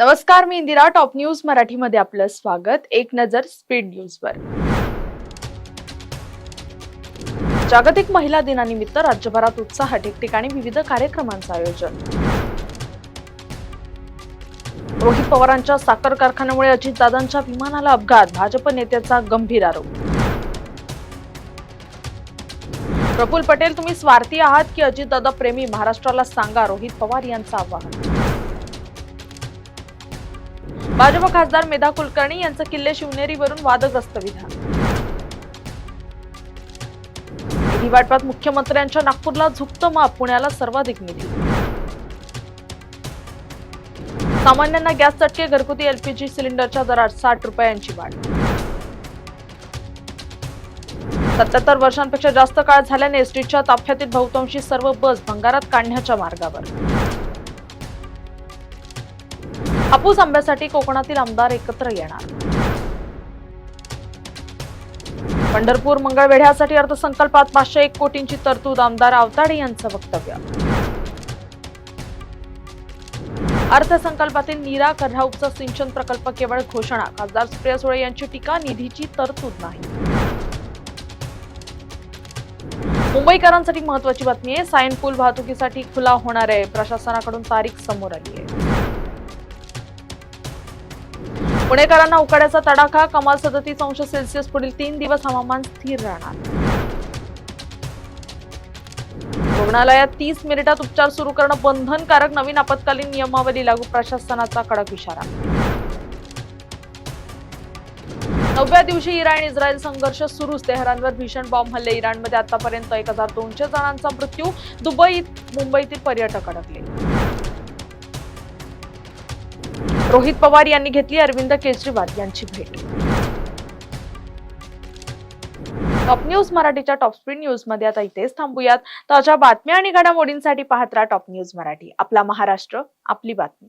नमस्कार, मी Indira. Top news मराठीमध्ये आपलं स्वागत. एक नजर स्पीड न्यूजवर. जागतिक महिला दिनानिमित्त राज्यभरात उत्साह, ठिकठिकाणी विविध कार्यक्रमांचं आयोजन. रोहित पवारांच्या साखर कारखान्यामुळे अजितदादांच्या विमानाला अपघात, भाजप नेत्याचा गंभीर आरोप. प्रफुल्ल पटेल, तुम्ही स्वार्थी आहात की अजितदादा प्रेमी? महाराष्ट्राला सांगा, रोहित पवार यांचं आवाहन. भाजप खासदार मेधा कुलकर्णी यांचं किल्ले शिवनेरीवरून वादग्रस्त विधान. निधी वाटपात मुख्यमंत्र्यांच्या नागपूरला झुकतं माप, पुण्याला सर्वाधिक निधी. सामान्यांना गॅस चटके, घरगुती एलपीजी सिलेंडरच्या दरात 60 रुपयांची वाढ. 77 वर्षांपेक्षा जास्त काळ झाल्याने एसटीच्या ताफ्यातील बहुतांशी सर्व बस भंगारात काढण्याच्या मार्गावर. हापूस आंब्यासाठी कोकणातील आमदार एकत्र येणार. पंढरपूर मंगळवेढ्यासाठी अर्थसंकल्पात 501 कोटींची तरतूद, आमदार आवताडे यांचं वक्तव्य. अर्थसंकल्पातील नीरा कऱ्हाऊचा सिंचन प्रकल्प केवळ घोषणा, खासदार सुप्रिया सुळे यांची टीका, निधीची तरतूद नाही. मुंबईकरांसाठी महत्वाची बातमी आहे. सायन पूल वाहतुकीसाठी खुला होणार आहे. प्रशासनाकडून तारीख समोर आली आहे. पुणेकरांना उकाड्याचा तडाखा, कमाल 37 अंश सेल्सिअस. पुढील 3 दिवस हवामान स्थिर राहणार. रुग्णालयात 30 मिनिटात उपचार सुरू करणं बंधनकारक, नवीन आपत्कालीन नियमावली लागू, प्रशासनाचा कडक इशारा. 9व्या दिवशी इराण-इस्रायल संघर्ष सुरूच. तेहरानवर भीषण बॉम्ब हल्ले. इराणमध्ये आतापर्यंत 1200 जणांचा मृत्यू. दुबईत, मुंबईतील पर्यटक अडकले. रोहित पवार यांनी घेतली अरविंद केजरीवाल यांची भेट. टॉप न्यूज मराठीच्या टॉप स्पीड न्यूज मध्ये आता इथेच थांबूयात. ताज्या बातम्या आणि घडामोडींसाठी पाहत राहा टॉप न्यूज मराठी. आपला महाराष्ट्र, आपली बातमी.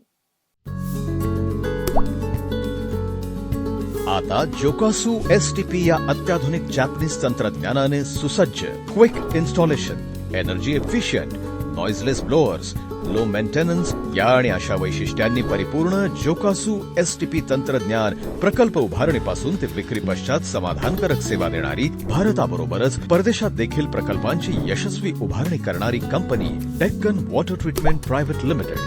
आता जोकासू एसटीपी या अत्याधुनिक जॅपनीज तंत्रज्ञानाने सुसज्ज, quick installation, energy efficient, noiseless blowers, low maintenance या आणि अशा वैशिष्ट्यांनी परिपूर्ण जोकासू एसटीपी तंत्रज्ञान प्रकल्प उभारणीपासून ते विक्री पश्चात समाधानकारक सेवा देणारी, भारताबरोबरच परदेशात देखील प्रकल्पांची यशस्वी उभारणी करणारी company Deccan water treatment private limited.